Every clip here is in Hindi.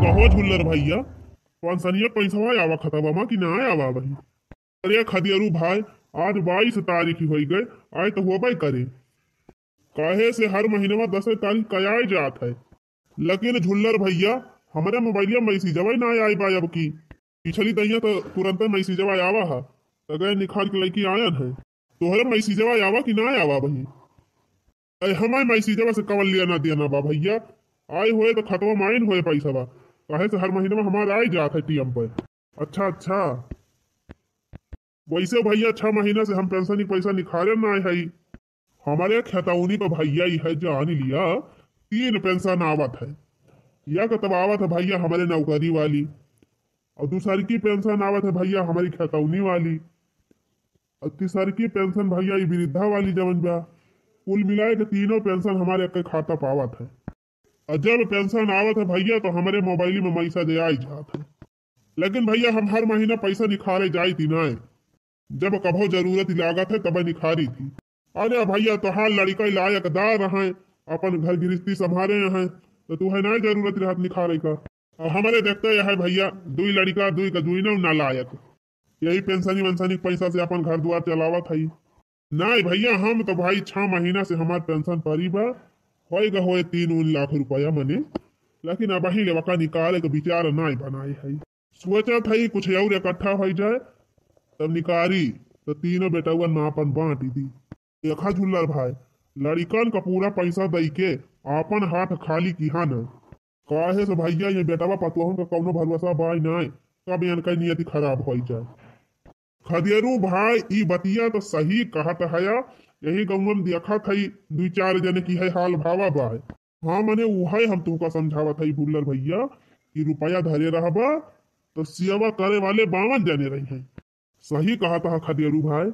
कहो झुल्लर भैया, पेंशनिया पैसा आवा खतबा कि ना आवा भाई? अरे खदियरू भाई, आज 22 तारीख हो गए, आए तो हुआ करे। काहे से हर महीने में 10 तारीख कया जात है। लेकिन झुल्लर भैया, हमारे मोबाइलिया मैसेजवा ना आई बा अब की। पिछली दैया तो तुरंत मैसेजवा आवा है, तो गए निखार के लड़की आयन है। तोहरे मैसेजवा आवा कि ना आवा भाई? अरे हमारे मैसेजवा से कवल लिया ना दिया ना बा भैया। आए हुए तो खतवा माइन हुए पैसा बा, काहे से हर महीने में हमारा आई जात है टीएम पर। अच्छा अच्छा, वैसे भैया 6 महीना से हम पेंशन की पैसा निखारे ना है। हमारे खतौनी पर भैया ही है जान लिया 3 पेंशन आवत है। या तब आवत है भैया हमारे नौकरी वाली, और दूसरी की पेंशन आवत है भैया हमारी खतौनी वाली, और तीसरी की पेंशन भैया ये वृद्धा वाली जवन बा। कुल मिलाए के तीनों पेंशन हमारे के खाता पावत है। और जब पेंशन आवत है भैया तो हमारे मोबाइल में मैसेज आई जात है। लेकिन भैया हम हर महीना पैसा निखारे जाई थी ना, जब कभो जरूरत लागत है तब निखारी थी। अरे भैया तो हाल लड़का लायकदार रहे, अपन घर गृहस्थी संभाले हैं, तो तू है ना जरूरत रहत निखारे का। और हमारे देखते है भैया, दुई लड़का दुई का दुई ना लायक, यही पेंशनी वेंशनी पैसा से अपन घर द्वार चलावत है। नहीं भैया, हम तो भाई 6 महीना से हमार पेंशन परी बा, होएगा होए 3 लाख रुपया मने। लेकिन अब ही लेवका निकाले के विचार नहीं बनाए है। सोचा था कुछ और इकट्ठा हो जाए तब निकारी, तो तीनों बेटवन में अपन बांटी दी। देखा झुल्लर भाई, लड़कन का पूरा पैसा दई के अपन हाथ खाली किहा न। काहे से भैया ये बेटावा पतुहन का कौनो भरोसा बाई नहीं, कब इनका नियति खराब हो जाए। खदियरू भाई ई बतिया तो सही कहत है। यही गाँव में देखा था 2-4 जने की है हाल भावा बाय। हाँ मने वही हम तुमका समझावत है भुल्लर भैया कि रुपया धरे रहबा तो सेवा करे वाले 52 जने रही हैं। सही कहा था खदियरू भाई,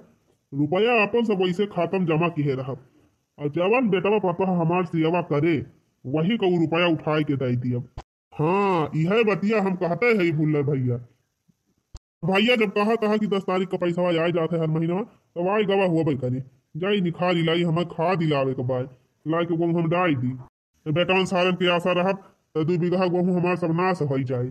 रुपया अपन सब वैसे खातम जमा किए रह, और जवान बेटवा पापा हमार सेवा करे वही को रुपया उठाए के दे दिया। हाँ यह बतिया हम कहते है भुल्लर भैया। भैया जब कहा कि 10 तारीख का पैसा आ जाते हर महीना में, तो वाई गवा हुआ भाई करे जाई निखार लाई हमें खा दिलावे के बाद ला के गेहूँ हम डाल दी। बेटवन सारन की आशा रह तो 2 बीघा गेहूँ हमारे सब नाश हो जाए।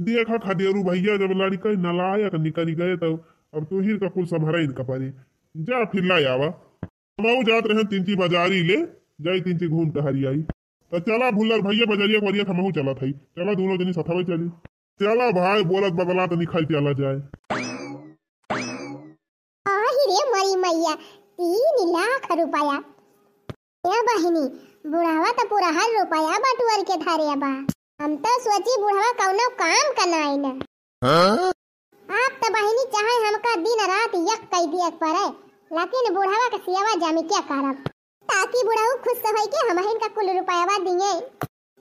देखा खदियरू भैया, जब लड़का नलायक निकल गए तो अब तू ही का कुल संभरा इनका पारी जा फिर ला आवा। हम जात रहे 3 बाजारी ले जाई 3 घूम टहरी आई। तो चला भुल्लर भैया बजरिया वरिया हमहू चला थी, चला दोनों जनी सथवे चली। चला भाई बोलत बदला तो निकल चला जाए। रे मरी मैया 3 लाख रुपया, ए बहिनी बुढ़ावा तो पूरा हर रुपया बटुअर के धरे बा। हम तो सोची बुढ़ावा कौनो काम कनाई न। आप तो बहिनी चाहे हमका दिन रात यक कई दिया पड़े, लेकिन बुढ़ावा का सेवा जामी क्या करब, ताकि बुढ़ाऊ खुश होई के हमहिन का कुल रुपयावा दिए।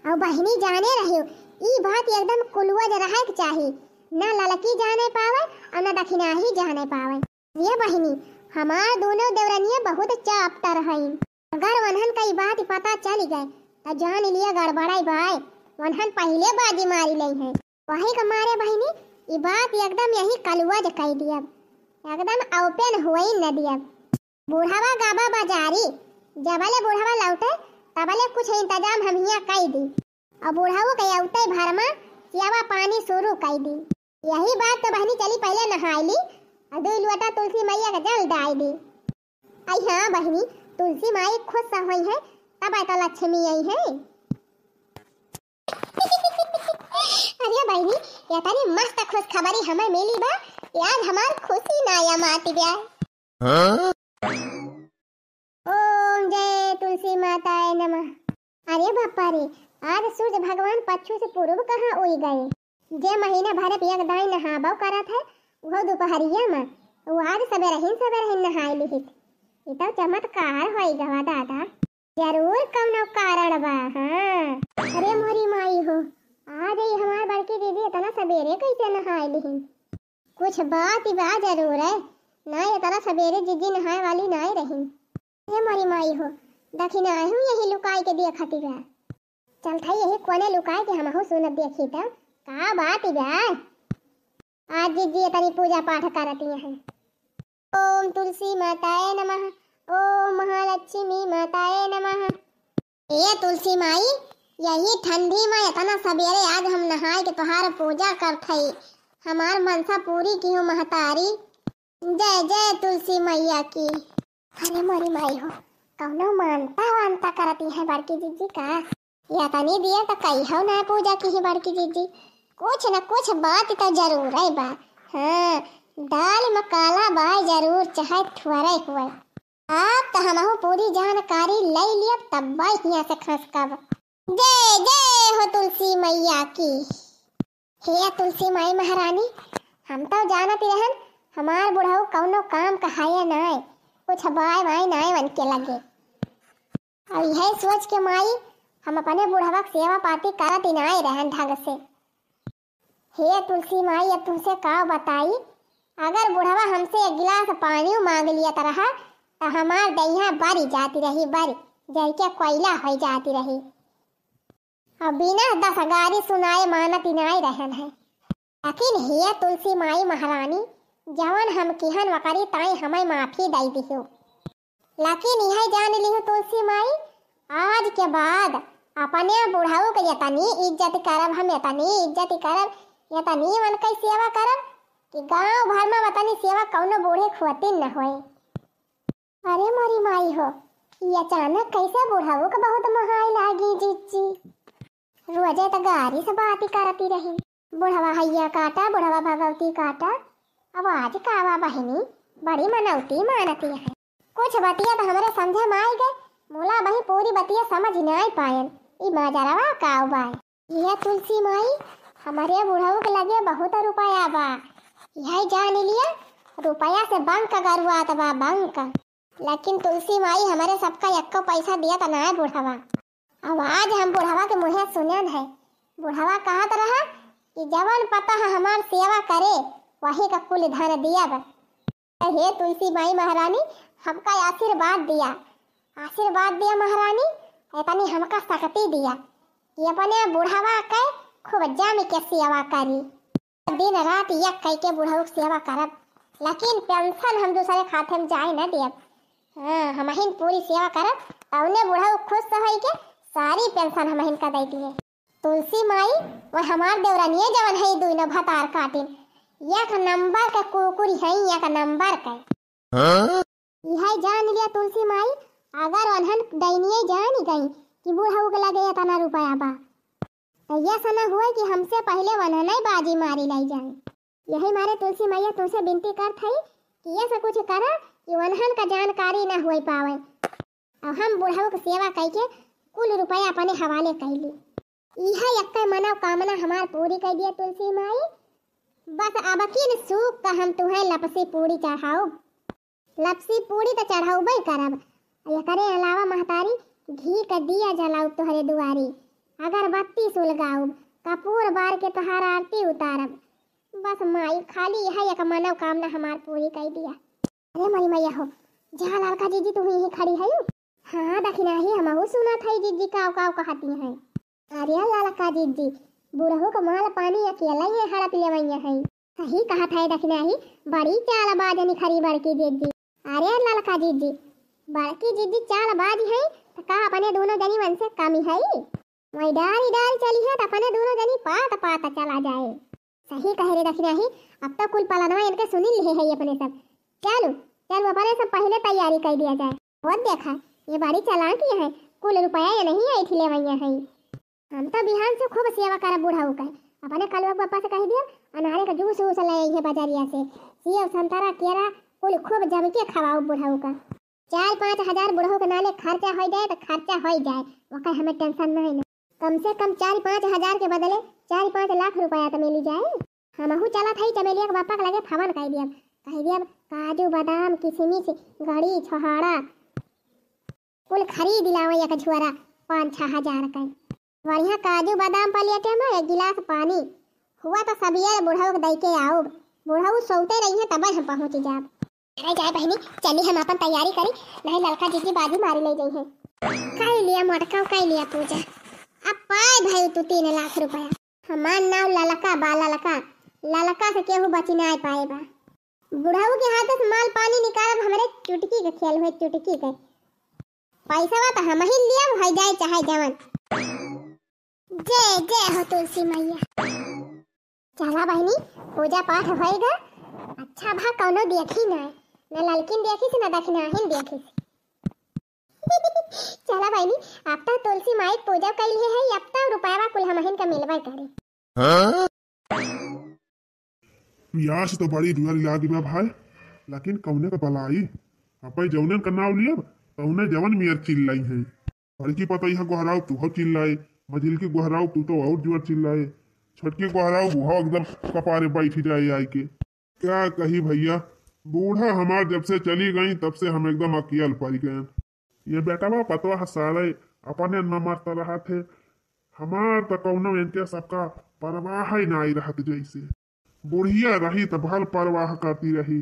और बहिनी जाने रहियो ई बात एकदम कुलवा रहे के चाहिए, ना ललकी जाने पावे और ना दक्षिणा ही जाने पावे। ये बहिनी हमार दोनों देवरनिया बहुत चापटर हईन, अगर वनहन का बात पता चल गए तो जान लिया गड़बड़ाई भाई, वनहन पहले बाजी मारी ली है। वही का मारे बहिनी ये बात एकदम यही कलुआ कह दिया, एकदम ओपन हुई न दिया। बुढ़ावा गाबा बाजारी, जबले बुढ़ावा लौटे तबले कुछ इंतजाम हम हिया कई दी, और बुढ़ाऊ के औते भर में सेवा पानी शुरू कई दी। यही बात तो बहनी चली पहले नहाई ली और 2 लोटा तुलसी मैया का जल डाल दी। आई हाँ बहनी, तुलसी माई खुश हुई है तब तो लक्ष्मी आई है। अरे बहनी ये तारी मस्त खुश खबरी हमें मिली बा, याद हमार खुशी नाया माती ब्या। ओम जय तुलसी माताए नमः। अरे बापा रे, आज सूर्य भगवान पश्चिम से पूर्व कहाँ उड़ गए। जे महीना भर पिया दाई नहाबो करत है वो दोपहरिया में, वो आज सवेरे नहाई लिहित। ये तो चमत्कार होई गवा दादा, जरूर कौनो कारण बा। हाँ अरे मोरी माई हो, आज ही हमार बड़की दीदी इतना सवेरे कैसे नहाई लिहिन, कुछ बात बा जरूर है, ना इतना सवेरे जिजी नहाए वाली ना रही। हे मोरी माई हो, दक्षिणा हूँ यही लुकाई के दिया खाती बा, चल था यही कोने लुकाई के हम सुनत देखी तब का बात बा। आज जी तनी पूजा पाठ करती है। ओम तुलसी माताए नमः, ओम महालक्ष्मी माताए नमः। ये तुलसी माई यही ठंडी में इतना सवेरे आज हम नहाए के तुहार पूजा करत हई। हमार मनसा पूरी की हो महतारी। जय जय तुलसी मैया की। अरे मोरी माई हो, कौनो मानता वानता करती है बड़की जीजी का। या तनी दिया तो कही हो ना पूजा की ही बड़की जीजी। कुछ न कुछ बात तो जरूर है बा। हाँ, दाल में काला बाय जरूर चाहे थुअरे हुए। आप तो हमहु पूरी जानकारी ले लिया तब यहाँ से खसकब। जय जय हो तुलसी मैया की। हे तुलसी माई महारानी, हम तो जानत रहन हमार बुढ़ऊ कौनो काम कहाए नाय, कुछ बाय बाय नाय बन के लगे। और यह सोच के माई हम अपने बुढ़वा की सेवा पाती करत नाय रहन ढंग से। हे तुलसी माई, अब तुमसे का बताई, अगर बुढ़वा हमसे एक गिलास पानी मांग लिया तरह तो हमार दहिया बरी जाती रही, बरी जैसे कोयला हो जाती रही। और बिना दस गारी सुनाए मानत नाय रहन है। लेकिन हे तुलसी माई महारानी, जवन हम किहन वकरी ताई हमें माफी दई दिहो। लेकिन यह जान लिहो तुलसी माई, आज के बाद अपने बुढ़ाऊ के यतनी इज्जत करब, हम यतनी इज्जत करब, यतनी मन के सेवा करब कि गांव भर में वतनी सेवा कौनो बूढ़े खुआती न होए। अरे मोरी माई हो, ये अचानक कैसे बुढ़ाऊ के बहुत महाई लागी जीजी। रोजे तो गारी से बाती करती रही, बुढ़वा हैया काटा, बुढ़वा भगवती काटा। अब आज कावा बहिनी बड़ी मनौती मानती है। कुछ बतिया तो हमारे समझे में आई गए, मोला बही पूरी बतिया समझ नहीं पायन। ई माजरावा काव बाय। ये तुलसी माई, हमारे बुढ़ऊ के लगे बहुत रुपया बा, यह जान लिया रुपया से बंक गरुआत बा, बंक। लेकिन तुलसी माई हमारे सबका यक्को पैसा दिया तो ना बुढ़वा। अब आज हम बुढ़वा के मुँहे सुनन है, बुढ़वा कहत रहा कि जवन पता है हमार सेवा करे वही का कुल धन दिया बा। हे तुलसी माई महारानी, हमका आशीर्वाद दिया, आशीर्वाद दिया महारानी। इतनी हमका शक्ति दिया कि अपने बुढ़वा के खूब जाम के सेवा करी, दिन रात एक कई के बुढ़ऊ की सेवा करब। लेकिन पेंशन हम दूसरे खाते में जाए न दियब। हाँ, हम हिन पूरी सेवा करब, तौने बुढ़ऊ खुश होई के सारी पेंशन हम हिन का दे दिए। तुलसी माई, वह हमार देवरानिये जवन है दुई न भतार काटिन, एक नंबर का कुकुरी है, एक नंबर का। यह जान लिया तुलसी माई, अगर उन्हन दैनिये जान गई कि बुढ़ऊ के लगे इतना रुपया बा, तो यह सना हुआ कि हमसे पहले उन्हन ही बाजी मारी लाई जाए। यही मारे तुलसी मैया तुमसे विनती करत है कि ये सब कुछ करा कि उन्हन का जानकारी न हो पावे। अब हम बुढ़ऊ की सेवा करके कुल रुपया अपने हवाले कर ली। यह एक मनव कामना हमार पूरी कर दिया तुलसी माई। बस अब की सूख का हम तुम्हें लपसी पूरी चढ़ाओ, लपसी पूरी तो चढ़ाऊबे करब। एकरे अलावा महतारी घी का दिया जलाऊ तुहरे दुआरी, अगरबत्ती सुलगाऊ, कपूर बार के तुहार आरती उतारब। बस माई खाली यह एक मनव कामना हमार पूरी कर दिया। अरे मरी मैया हो, जहाँ लड़का जीजी तू ही खड़ी है। हाँ दखिना ही हमहू सुना था जीजी काव काव कहती है। अरे लड़का जीजी, बुढ़ऊ का माल पानी अकेला ही हड़प लेवैया है। सही कहा था दखिना ही, बड़ी चालबाज निखरी बड़की जीजी। अरे लड़का जीजी, बड़की जीजी चालबाज है तो का अपने दोनों जनी मन से कमी है। वही डारी डारी चली है तो अपने दोनों जनी पात पात चला जाए। सही कह रहे दखिना ही, अब तो कुल पलनवा इनके सुनी लिए है अपने सब। चलो चलो अपने सब पहले तैयारी कर दिया जाए। और देखा ये बड़ी चालाकी है, कुल रुपया ये नहीं आई थी लेवैया है। हम तो बिहान से खूब सेवा करब बुढ़ऊ का। अपने कलवा पापा से कह दिया अनारे का जूस वूस ले आई है बाजारिया से, सेब संतरा केरा कुल खूब जम के खवाओ बुढ़ऊ का। 4-5 हजार बुढ़ऊ के नाले खर्चा हो जाए तो खर्चा हो जाए, वह हमें टेंशन नहीं है। कम से कम 4-5 हजार के बदले 4-5 लाख रुपया तो मिली जाए। हमहू चला था चमेलिया के बापा के लगे फवन कह दिया काजू बादाम किशमिश गड़ी छोहाड़ा कुल खरीद लावे एक झुआरा 5-6 हजार का। बढ़िया काजू बादाम पलेटे में एक गिलास पानी हुआ तो सबिया बुढ़ऊ के दई के आओ। बुढ़ऊ सोते रही है तब हम पहुँच जाब। अरे जाए बहनी, चली हम अपन तैयारी करी, नहीं लड़का जीजी बाजू मारी ले गई है। कर लिया मटका, कर लिया पूजा। अब पाए भाई तू 3 लाख रुपया। हमार नाम ललका बा, ललका ललका से केहू बची नहीं पाए बा। बुढ़ऊ के हाथ से माल पानी निकालब हमारे चुटकी के खेल हुए, चुटकी के पैसा तो हम ही लिया हो जाए चाहे जवन। जय जय हो तुलसी मैया। चला बहनी पूजा पाठ होएगा। अच्छा भा कौनो देखी ना, न ललकिन देखी से न दक्षिणाहीन देखी से। चला बहनी अब तक तुलसी माई पूजा कैली है, अब तक रुपया कुल हमहिन का मिलवा करे। प्यास तो बड़ी दुआर लागी बा भाई, लेकिन कौने का बलाई अपन जौनन का नाव लिया तौने जवन मियर चिल्लाई है। बड़की पता यहाँ गोहराव तू हो चिल्लाए, मझिल के गोहराव तू तो और जोर चिल्लाए, छटके गोहराव वो एकदम कपारे बैठ जाए आई के। क्या कही भैया, बूढ़ा हमार जब से चली गई तब से हम एकदम अकियल पड़ गए। ये बेटा पतवा हसाले अपने न मरता रहा थे, हमार तो कौनो इनके सबका परवाह ही ना आई रहत। जैसे बुढ़िया रही तो भल परवाह करती रही,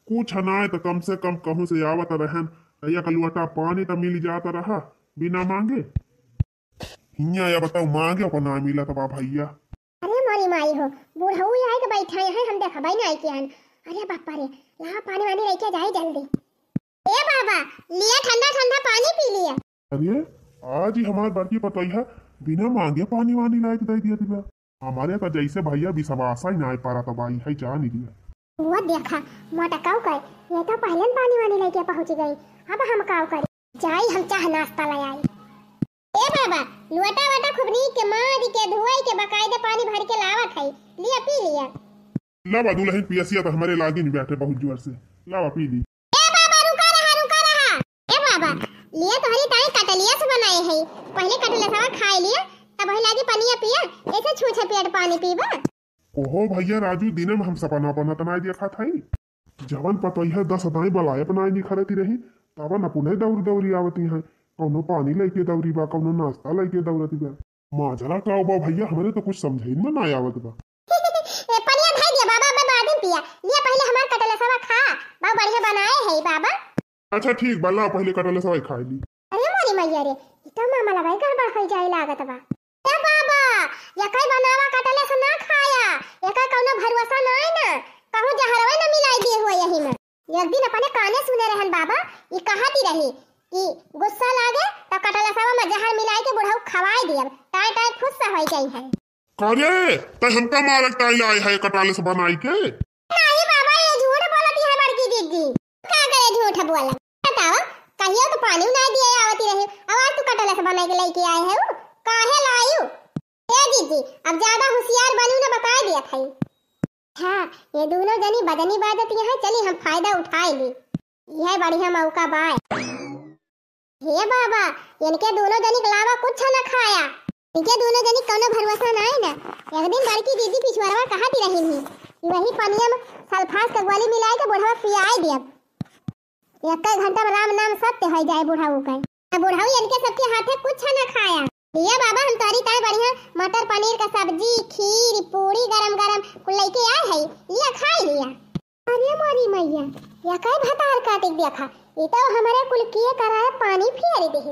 कुछ नाय तो कम से कम कहूँ से आवत रहन, एक लुटा पानी तो मिल जाता रहा बिना मांगे। हिया या बताओ मांगे को ना मिला तो भैया। अरे मोरी माई हो, बूढ़ऊ आए के बैठा है, हम देखा भाई नहीं किया। अरे बापा रे, ला पानी वानी लेके जाए जल्दी। ए बाबा लिया ठंडा ठंडा पानी पी लिया। अरे आज ही हमार बड़की पतई है बिना मांगे पानी वानी लाए के दे दिया दिया। हमारे तो जैसे भैया विश्वास ही ना आ पा रहा तो भाई है जा नहीं दिया। वो देखा मोटकाऊ कर, ये तो पहले पानी वानी लेके पहुंच गई। अब हम काऊ कर जाई, हम चाह नाश्ता ले आई। ए बाबा लुटा वटा खुबनी के मार के धोई के बकायदे पानी भर के लावत है, लिया पी लिया। लावा दुल्हन पियसिया तो हमारे लागे नहीं बैठे बहुत जोर से, लावा पी ली। ए बाबा रुका रहा। ए बाबा लिया तो हरी ताई कटलिया से बनाए है, पहले कटलिया सावा खाए लिया तब ही लागी पनिया पिया, ऐसे छूछे पेट पानी पीबा। ओहो भैया राजू दिन में हम सपना अपना तनाई देखा था ही, जवन पतई है 10 दाई बलाए बनाए नहीं खरती रही तब न पुनः दौड़ दौड़ी आवती है, कौनो पानी लेके दौड़ी बा, कौनो नाश्ता लेके दौड़ती बा। माजरा का बा भैया, हमारे तो कुछ समझे में ना आवत बा। ए पनिया धर दिया बाबा, मैं बाद में पिया, लिया पहले हमार कटलिया सावा खा, बहुत बढ़िया बनाए है बाबा। अच्छा ठीक बल्ला पहले कटले सवाई खा ली। अरे मोरी मैया रे, इतना मामा लगाई गड़बड़ हो जाए लागत बा। ए बाबा ये कई बनावा कटले से ना खाया, ये कई कौनो भरोसा ना है ना, कहूं जहरवे न मिलाई दिए हुए यही में। एक दिन अपने काने सुने रहन बाबा, ये कहती रही कि गुस्सा लागे तो कटले सावा में जहर मिलाई के बुढ़ऊ खवाए दियब, टाइ टाइ खुश से होई जाई है। करे तो हमका मारक ताई लाए है कटाले से बनाई के। नहीं बाबा ये झूठ बोलती है बड़की दीदी। का करे झूठ बोला, बताओ कहियो तो पानी ना दिए आवती रही, अब आज तू कटले से बनाई के लेके आए है, काहे लायू? ए दीदी अब ज्यादा होशियार बनू ना, बता दिया था। हाँ ये दोनों जनी बदनी बाजती है, चली हम फायदा उठाए ली, यह बढ़िया मौका बाय। हे बाबा इनके दोनों जनी के अलावा कुछ न खाया, इनके दोनों जनी कौनो भरोसा ना है ना। एक दिन बड़की दीदी पिछवाड़वा कहती रही थी कि वही पनिया में सल्फास का गोली मिलाए के बुढ़वा पियाए दिया, एक घंटा में राम नाम सत्य हो जाए बुढ़ाऊ का। बुढ़ाऊ इनके सबके हाथे कुछ न खाया। लिया बाबा हम तारी ताई बढ़िया मटर पनीर का सब्जी खीर पूरी गरम गरम कुल लेके आए है, लिया खाई लिया। अरे मोरी मैया या कई भतार काटिक देखा, ये तो हमारे कुल किए कराए पानी फेर दे।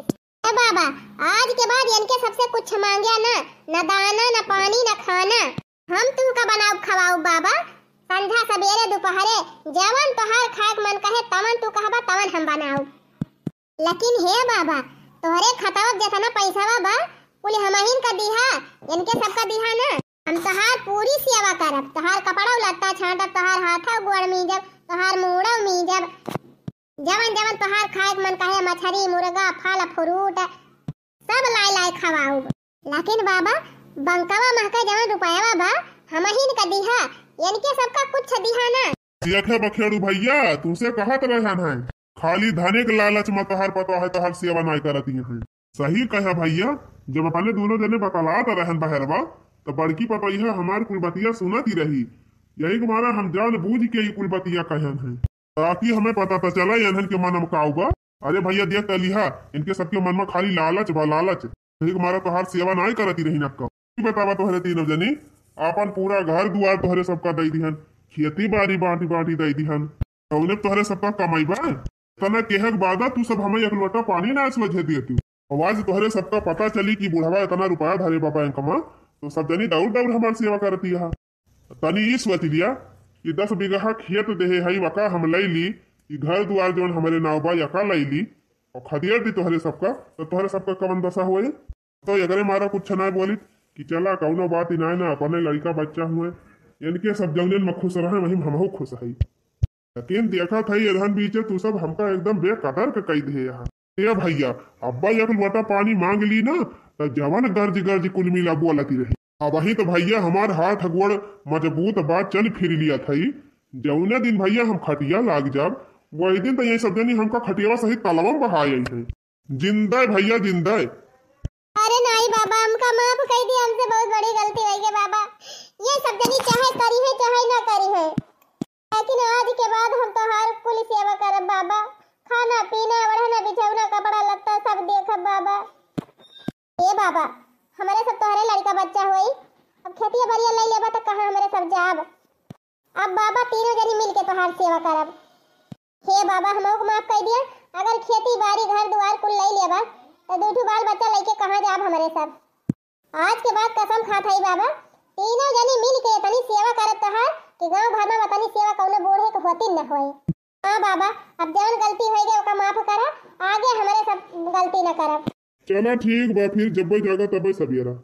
ए बाबा आज के बाद इनके सबसे कुछ मांगया ना, न दाना न पानी न खाना, हम तुमका बनाओ खवाओ बाबा, संध्या सवेरे दोपहरे जवन तोहार खाए मन कहे तवन तू कहबा तवन हम बनाओ। लेकिन हे बाबा तोहरे खतावत जितना पैसा बा कुल हमहिन का दिहा, इनके सबका दिहा ना, हम तोहार पूरी सेवा करब, तोहार कपड़ा लत्ता छांटब, तोहार हाथा गोड़ मीजब, तोहार मुड़ा मीजब, जवन जवन तोहार खाए मन कहे मछली मुर्गा फल फ्रूट सब लाई लाई खवाऊ। लेकिन बाबा बंकवा महका जवन रुपया बा हमहिन का दिहा, इनके सबका कुछ दिहा ना। देखे बखेड़ू भैया तुमसे कहत रहन है, खाली धने के लालच में तोहार पता है तोहार सेवा नहीं करती है। सही कहा भैया, जब अपने दोनों जने बतलात रहन बहरवा तो बड़की पतई है हमार कुलबतिया सुनती रही, यही के मारा हम जान बूझ के कुलबतिया कहन है ताकि हमें पता तो चला इन्हन के मन में का होगा। अरे भैया देख लिहा इनके सबके मन में खाली लालच बा लालच, यही के मारा तोहार सेवा नहीं करती रही नक्का। बतावा तोहरे तीनों जनी अपन पूरा घर दुआर तोहरे सबका दे दिहन, खेती बाड़ी बांटी बांटी दे दिहन, तौने तोहरे सबका कमाई बा तना केहक बादा तू सब हमें एक लोटा पानी ना समझे दिए तू। आवाज तोहरे सबका पता चली कि बुढ़ावा इतना रुपया धरे बाबा बैंक में तो सब जनी दौड़ दौड़ हमारी सेवा करती है। तनी ये सोच लिया कि 10 बीघा खेत देहे हई वका हम ले ली, कि घर दुआर जोन हमारे नाव बा यका ले ली और खदियर दी तोहरे सबका, तो तोहरे सबका कवन दशा हुए। तो एकरे मारा कुछ ना बोली कि चला कौनो बात ही ना अपने लड़का बच्चा हुए इनके सब जौन में खुश रहे वही हमहू खुश है। लेकिन देखा था इधन बीचे तू सब हमका एकदम बेकदर के कही दे यहाँ। ए भैया अब्बा एक लोटा पानी मांग ली ना तो जवन गर्ज गर्ज कुल मिला बोलती रही। अब वही तो भैया हमार हाथ गोड़ मजबूत बात चल फिर लिया था। जौने दिन भैया हम खटिया लाग जब वही दिन तो ये सब जनी हमका खटिया सही तलवा बहाई है। जिंदा भैया जिंदा। अरे नहीं बाबा हमका माफ कर दी, हमसे बहुत बड़ी गलती हुई है बाबा। ये सब जनी चाहे करी है चाहे ना करी है, लेकिन आज के बाद हम तो हर कुल सेवा करब बाबा। खाना पीना ओढ़ना बिछौना कपड़ा लत्ता सब देखब बाबा। ए बाबा हमारे सब तोहरे लड़का बच्चा हुई, अब खेती बरिया ले लेबा तो कहाँ हमारे सब जाब। अब बाबा तीनों जनी मिल के तोहार सेवा करब। हे बाबा हमको माफ कर दिया। अगर खेती बाड़ी घर द्वार कुल ले लेबा तो दूठू बाल बच्चा लेके कहाँ जाब हमारे सब। आज के बाद कसम खात हई बाबा तीनों जनी मिल के तनी सेवा करत तहार कि गांव भर में तनी सेवा कौनो बूढ़े के होती न होए। हां बाबा अब जौन गलती होई गई ओका माफ करा, आगे हमारे सब गलती न करब। चला ठीक बा फिर जब जगह तब सवेरा।